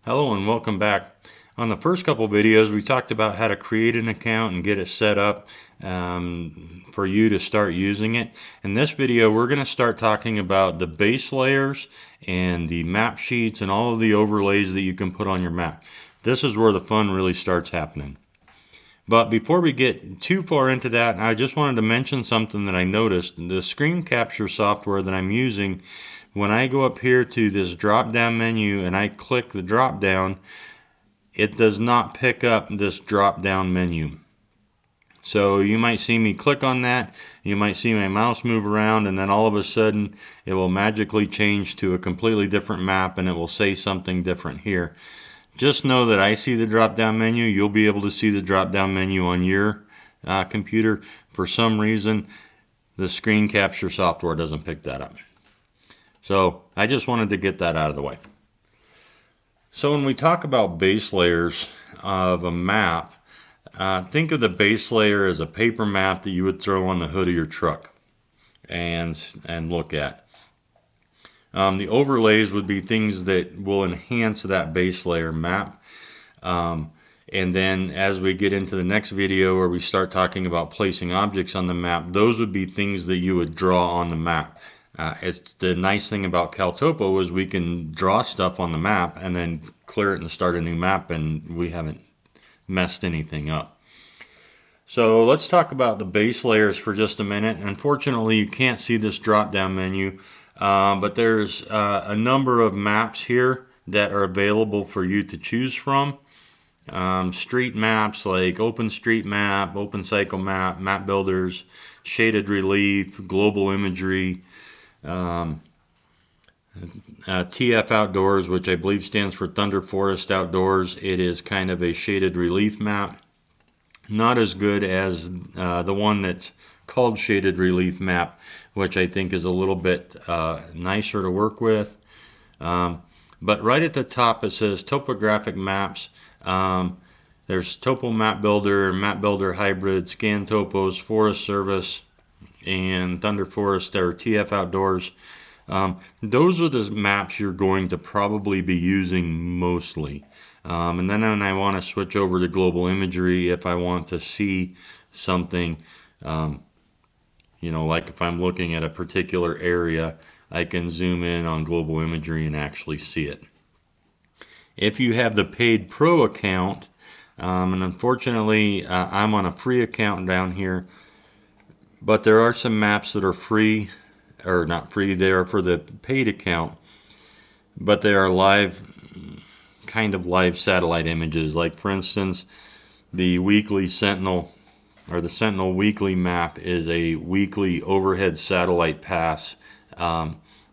Hello and welcome back. On the first couple videos we talked about how to create an account and get it set up for you to start using it. In this video we're going to start talking about the base layers and the map sheets and all of the overlays that you can put on your map. This is where the fun really starts happening. But before we get too far into that, I just wanted to mention something that I noticed. The screen capture software that I'm using, when I go up here to this drop down menu and I click the drop down, it does not pick up this drop down menu. So you might see me click on that, you might see my mouse move around, and then all of a sudden it will magically change to a completely different map and it will say something different here. Just know that I see the drop down menu. You'll be able to see the drop down menu on your computer. For some reason the screen capture software doesn't pick that up. So I just wanted to get that out of the way. So when we talk about base layers of a map, think of the base layer as a paper map that you would throw on the hood of your truck and look at. The overlays would be things that will enhance that base layer map. And then as we get into the next video where we start talking about placing objects on the map, those would be things that you would draw on the map. It's the nice thing about CalTopo is we can draw stuff on the map and then clear it and start a new map, and we haven't messed anything up. So let's talk about the base layers for just a minute. Unfortunately, you can't see this drop down menu, but there's a number of maps here that are available for you to choose from. Street maps like OpenStreetMap, OpenCycleMap, Map Builders, Shaded Relief, Global Imagery, TF Outdoors, which I believe stands for Thunder Forest Outdoors. It is kind of a shaded relief map. Not as good as the one that's called Shaded Relief Map, which I think is a little bit nicer to work with. But right at the top it says Topographic Maps. There's Topo Map Builder, Map Builder Hybrid, Scan Topos, Forest Service, and Thunder Forest or TF Outdoors. Those are the maps you're going to probably be using mostly. And then I want to switch over to Global Imagery if I want to see something, like if I'm looking at a particular area, I can zoom in on Global Imagery and actually see it. If you have the paid pro account, and unfortunately I'm on a free account down here, but there are some maps that are free, or not free, they are for the paid account, but they are kind of live satellite images. Like for instance, the weekly Sentinel, or the Sentinel weekly map, is a weekly overhead satellite pass,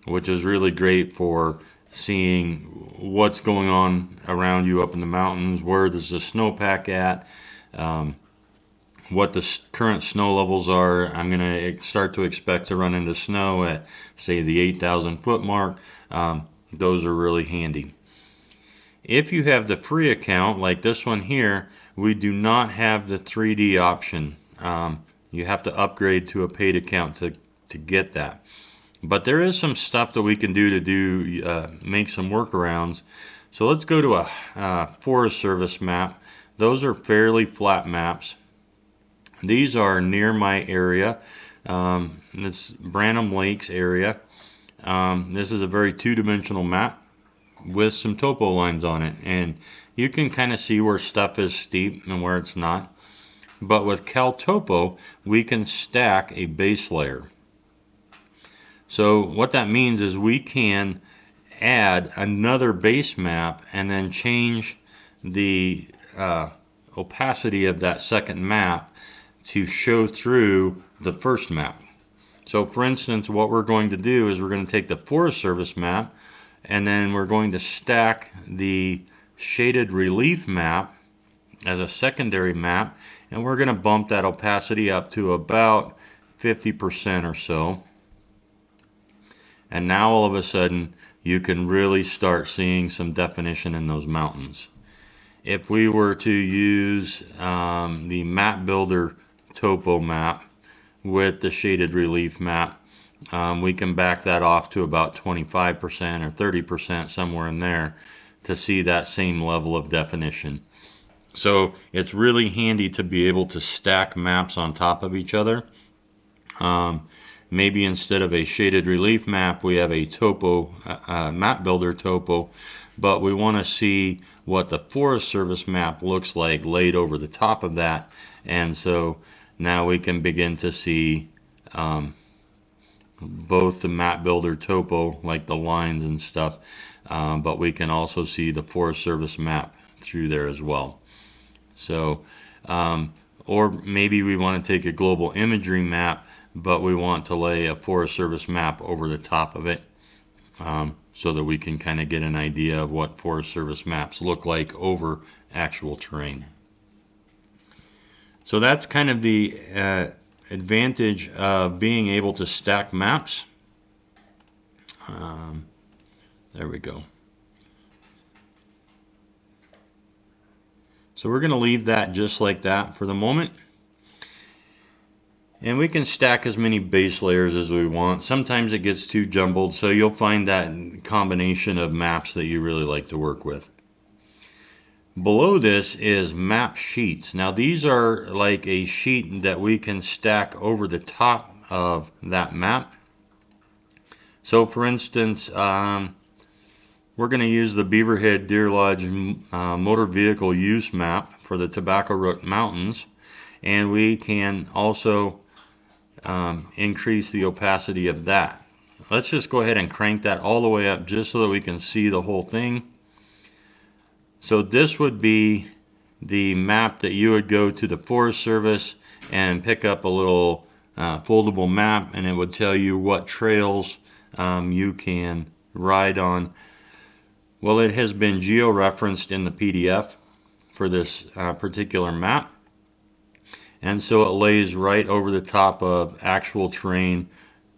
which is really great for seeing what's going on around you up in the mountains, where there's the snowpack at, what the current snow levels are. I'm going to start to expect to run into snow at, say, the 8,000 foot mark. Those are really handy. If you have the free account, like this one here, we do not have the 3D option. You have to upgrade to a paid account to get that. But there is some stuff that we can do to make some workarounds. So let's go to a Forest Service map. Those are fairly flat maps. These are near my area. This Branham Lakes area. This is a very two-dimensional map with some topo lines on it, and you can kind of see where stuff is steep and where it's not. But with CalTopo we can stack a base layer. So what that means is we can add another base map and then change the opacity of that second map to show through the first map. So for instance, what we're going to do is we're going to take the Forest Service map and then we're going to stack the Shaded Relief map as a secondary map, and we're going to bump that opacity up to about 50% or so. And now all of a sudden you can really start seeing some definition in those mountains. If we were to use the Map Builder topo map with the Shaded Relief map, we can back that off to about 25% or 30%, somewhere in there, to see that same level of definition. So it's really handy to be able to stack maps on top of each other. Maybe instead of a shaded relief map, we have a topo, map builder topo, but we want to see what the Forest Service map looks like laid over the top of that. And so now we can begin to see both the map builder topo, like the lines and stuff, but we can also see the Forest Service map through there as well. So, or maybe we want to take a global imagery map, but we want to lay a Forest Service map over the top of it, so that we can kind of get an idea of what Forest Service maps look like over actual terrain. So that's kind of the advantage of being able to stack maps. There we go. So we're going to leave that just like that for the moment. And we can stack as many base layers as we want. Sometimes it gets too jumbled, so you'll find that combination of maps that you really like to work with. Below this is map sheets. Now these are like a sheet that we can stack over the top of that map. So for instance, we're going to use the Beaverhead Deer Lodge motor vehicle use map for the Tobacco Root Mountains, and we can also increase the opacity of that. Let's just go ahead and crank that all the way up just so that we can see the whole thing. So this would be the map that you would go to the Forest Service and pick up a little foldable map, and it would tell you what trails you can ride on. Well, it has been geo-referenced in the PDF for this particular map, and so it lays right over the top of actual terrain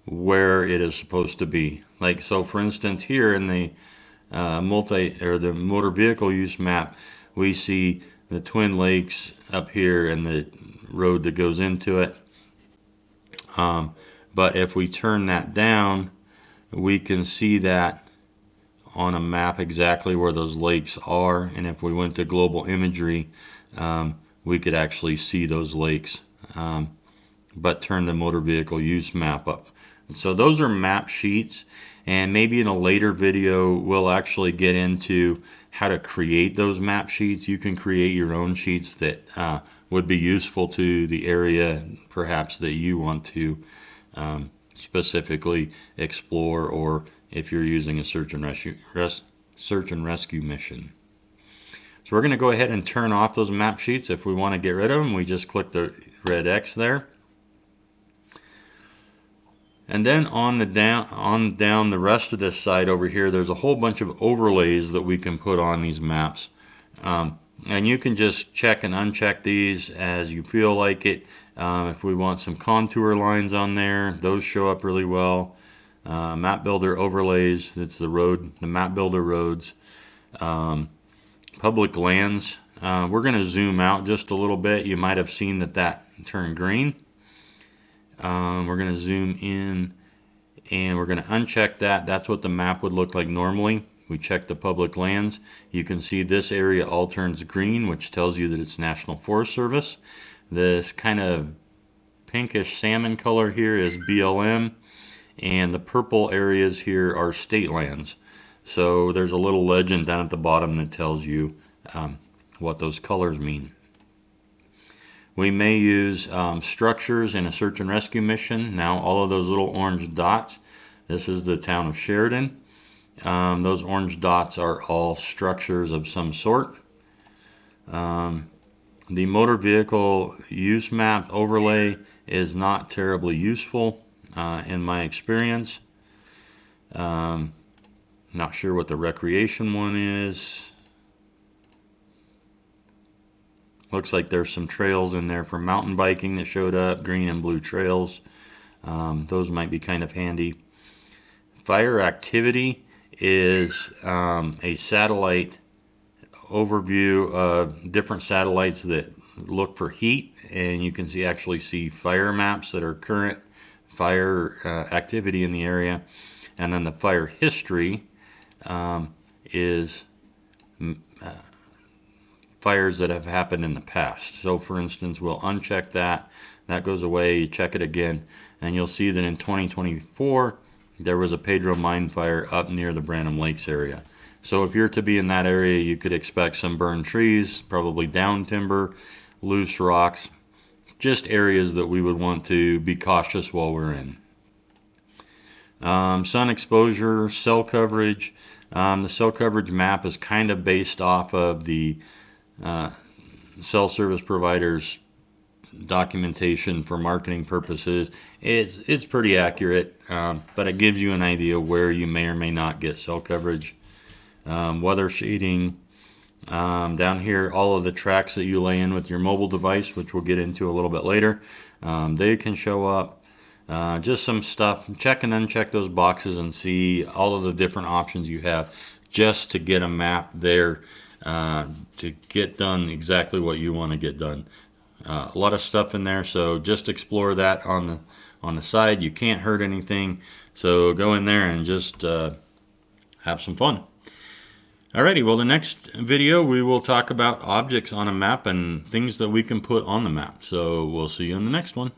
where it is supposed to be. Like, so for instance, here in the the motor vehicle use map, we see the Twin Lakes up here and the road that goes into it. But if we turn that down, we can see that on a map exactly where those lakes are, and if we went to global imagery, we could actually see those lakes, but turn the motor vehicle use map up. So those are map sheets, and maybe in a later video we'll actually get into how to create those map sheets. You can create your own sheets that would be useful to the area perhaps that you want to specifically explore, or if you're using a search and rescue mission. So we're going to go ahead and turn off those map sheets. If we want to get rid of them, we just click the red X there. And then on down the rest of this side over here, there's a whole bunch of overlays that we can put on these maps. And you can just check and uncheck these as you feel like it. If we want some contour lines on there, those show up really well. Map builder overlays, it's the map builder roads. Public lands, we're going to zoom out just a little bit. You might have seen that turned green. We're going to zoom in and we're going to uncheck that. That's what the map would look like normally. We check the public lands. You can see this area all turns green, which tells you that it's National Forest Service. This kind of pinkish salmon color here is BLM, and the purple areas here are state lands. So there's a little legend down at the bottom that tells you what those colors mean. We may use structures in a search and rescue mission. Now all of those little orange dots, this is the town of Sheridan. Those orange dots are all structures of some sort. The motor vehicle use map overlay is not terribly useful in my experience. Not sure what the recreation one is. Looks like there's some trails in there for mountain biking that showed up, green and blue trails. Those might be kind of handy. Fire activity is a satellite overview of different satellites that look for heat, and you can actually see fire maps that are current fire activity in the area. And then the fire history is fires that have happened in the past. So for instance, we'll uncheck that. That goes away, you check it again, and you'll see that in 2024, there was a Pedro mine fire up near the Branham Lakes area. So if you're to be in that area, you could expect some burned trees, probably down timber, loose rocks, just areas that we would want to be cautious while we're in. Sun exposure, cell coverage. The cell coverage map is kind of based off of the cell service providers documentation for marketing purposes. It's pretty accurate, but it gives you an idea where you may or may not get cell coverage. Weather shading, down here, all of the tracks that you lay in with your mobile device, which we'll get into a little bit later, they can show up. Just some stuff. Check and uncheck those boxes and see all of the different options you have just to get a map there to get done exactly what you want to get done. A lot of stuff in there, so just explore that on the side. You can't hurt anything, so go in there and just have some fun. Alrighty, well, the next video we will talk about objects on a map and things that we can put on the map. So we'll see you in the next one.